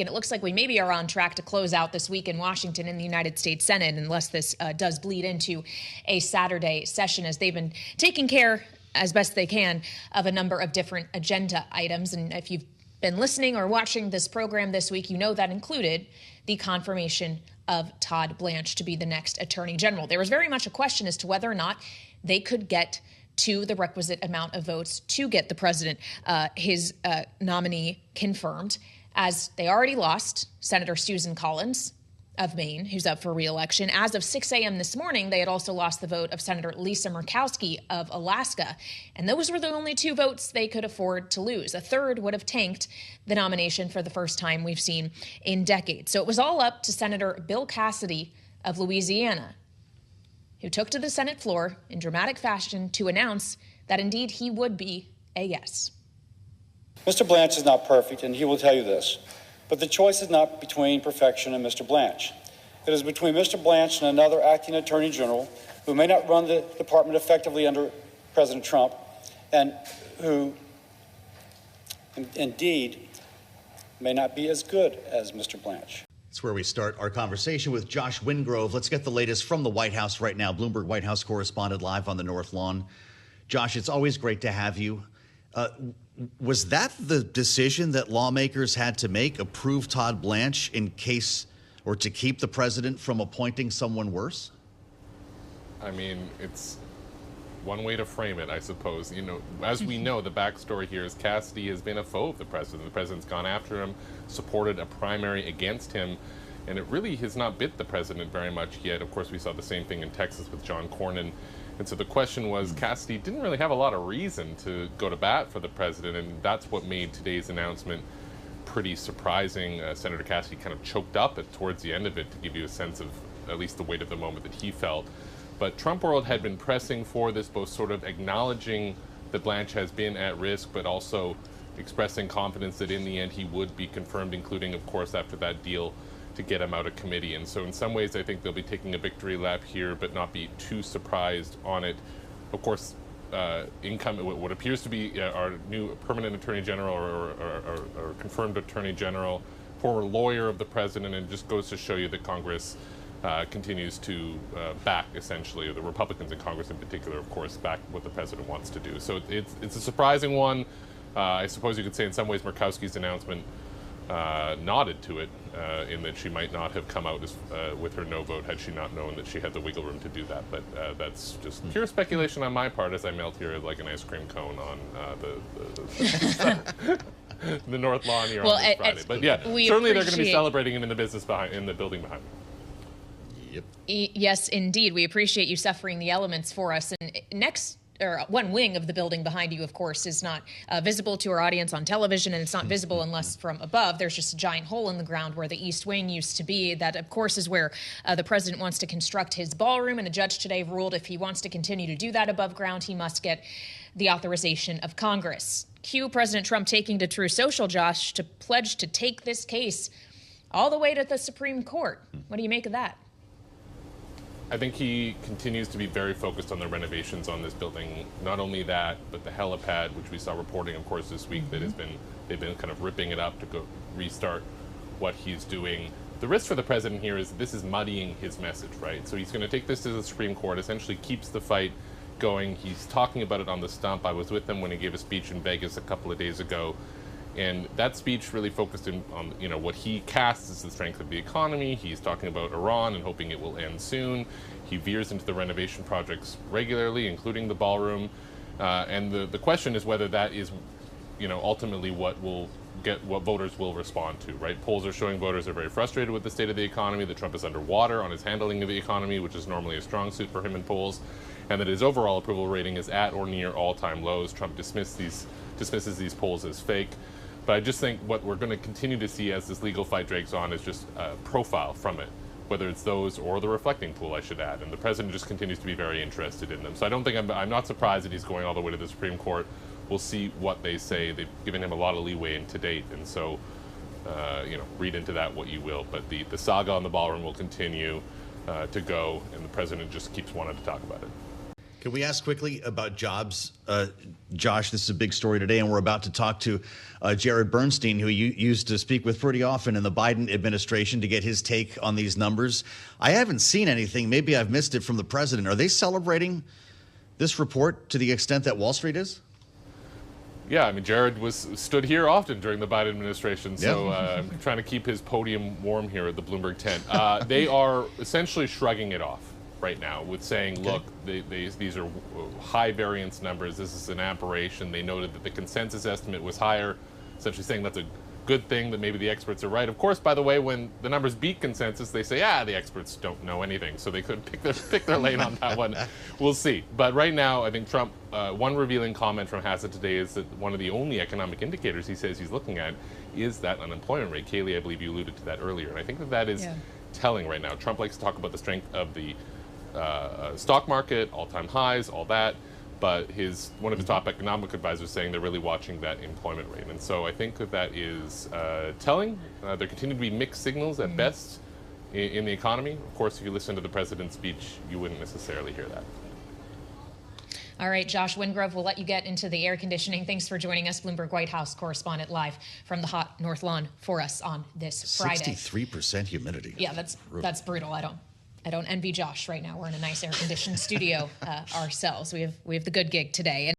And it looks like we maybe are on track to close out this week in Washington in the United States Senate, unless this does bleed into a Saturday session, as they've been taking care as best they can of a number of different agenda items. And if you've been listening or watching this program this week, you know that included the confirmation of Todd Blanche to be the next Attorney General. There was very much a question as to whether or not they could get to the requisite amount of votes to get the president, his nominee, confirmed, as they already lost Senator Susan Collins of Maine, who's up for re-election. As of 6 a.m. this morning, they had also lost the vote of Senator Lisa Murkowski of Alaska. And those were the only two votes they could afford to lose. A third would have tanked the nomination for the first time we've seen in decades. So it was all up to Senator Bill Cassidy of Louisiana, who took to the Senate floor in dramatic fashion to announce that indeed he would be a yes. Mr. Blanche is not perfect, and he will tell you this. But the choice is not between perfection and Mr. Blanche. It is between Mr. Blanche and another acting attorney general who may not run the department effectively under President Trump, and who indeed may not be as good as Mr. Blanche. It's where we start our conversation with Josh Wingrove. Let's get the latest from the White House right now. Bloomberg White House correspondent live on the North Lawn. Josh, it's always great to have you. Was that the decision that lawmakers had to make, approve Todd Blanche in case, or to keep the president from appointing someone worse? I mean, it's one way to frame it, I suppose. You know, as we know, the backstory here is Cassidy has been a foe of the president. The president's gone after him, supported a primary against him, and it really has not bit the president very much yet. Of course, we saw the same thing in Texas with John Cornyn. And so the question was, Cassidy didn't really have a lot of reason to go to bat for the president, and that's what made today's announcement pretty surprising. Senator Cassidy kind of choked up towards the end of it to give you a sense of at least the weight of the moment that he felt. But Trump world had been pressing for this, both sort of acknowledging that Blanche has been at risk, but also expressing confidence that in the end he would be confirmed, including, of course, after that deal to get him out of committee. And so in some ways, I think they'll be taking a victory lap here, but not be too surprised on it. Of course, what appears to be our new permanent attorney general or confirmed attorney general, former lawyer of the president, and it just goes to show you that Congress continues to back, essentially, or the Republicans in Congress in particular, of course, back what the president wants to do. So it's a surprising one. I suppose you could say in some ways Murkowski's announcement nodded to it, in that she might not have come out with her no vote had she not known that she had the wiggle room to do that. But that's just pure speculation on my part as I melt here like an ice cream cone on the North Lawn here on this Friday. But yeah, certainly they're going to be celebrating him in the building behind me. Yep. Yes, indeed. We appreciate you suffering the elements for us. And next, or one wing of the building behind you, of course, is not visible to our audience on television, and it's not visible unless from above. There's just a giant hole in the ground where the East Wing used to be. That, of course, is where the president wants to construct his ballroom, and a judge today ruled if he wants to continue to do that above ground, he must get the authorization of Congress. Cue President Trump taking to True Social, Josh, to pledge to take this case all the way to the Supreme Court. What do you make of that? I think he continues to be very focused on the renovations on this building. Not only that, but the helipad, which we saw reporting, of course, this week, that they've been kind of ripping it up to go restart what he's doing. The risk for the president here is this is muddying his message, right? So he's going to take this to the Supreme Court, essentially keeps the fight going. He's talking about it on the stump. I was with him when he gave a speech in Vegas a couple of days ago. And that speech really focused on what he casts as the strength of the economy. He's talking about Iran and hoping it will end soon. He veers into the renovation projects regularly, including the ballroom. And the question is whether that is, ultimately what voters will respond to, right? Polls are showing voters are very frustrated with the state of the economy, that Trump is underwater on his handling of the economy, which is normally a strong suit for him in polls, and that his overall approval rating is at or near all-time lows. Trump dismisses these polls as fake. But I just think what we're going to continue to see as this legal fight drags on is just a profile from it, whether it's those or the reflecting pool, I should add. And the president just continues to be very interested in them. So I don't think I'm not surprised that he's going all the way to the Supreme Court. We'll see what they say. They've given him a lot of leeway to date, and so read into that what you will. But the saga on the ballroom will continue to go, and the president just keeps wanting to talk about it. Can we ask quickly about jobs? Josh, this is a big story today, and we're about to talk to Jared Bernstein, who you used to speak with pretty often in the Biden administration, to get his take on these numbers. I haven't seen anything. Maybe I've missed it from the president. Are they celebrating this report to the extent that Wall Street is? Yeah, I mean, Jared stood here often during the Biden administration, so I'm trying to keep his podium warm here at the Bloomberg tent. They are essentially shrugging it off right now with saying, look, these are high variance numbers. This is an aberration. They noted that the consensus estimate was higher, essentially saying that's a good thing, that maybe the experts are right. Of course, by the way, when the numbers beat consensus, they say, the experts don't know anything, so they couldn't pick their lane on that one. We'll see. But right now, I think Trump, one revealing comment from Hassett today is that one of the only economic indicators he says he's looking at is that unemployment rate. Kaylee, I believe you alluded to that earlier, and I think that is telling right now. Trump likes to talk about the strength of the stock market, all-time highs, all that. But one of his top economic advisors saying they're really watching that employment rate. And so I think that is telling. There continue to be mixed signals at best in the economy. Of course, if you listen to the president's speech, you wouldn't necessarily hear that. All right, Josh Wingrove, we'll let you get into the air conditioning. Thanks for joining us, Bloomberg White House correspondent, live from the hot North Lawn for us on this Friday. 63% humidity. Yeah, that's brutal. I don't envy Josh right now. We're in a nice air-conditioned studio ourselves. We have the good gig today.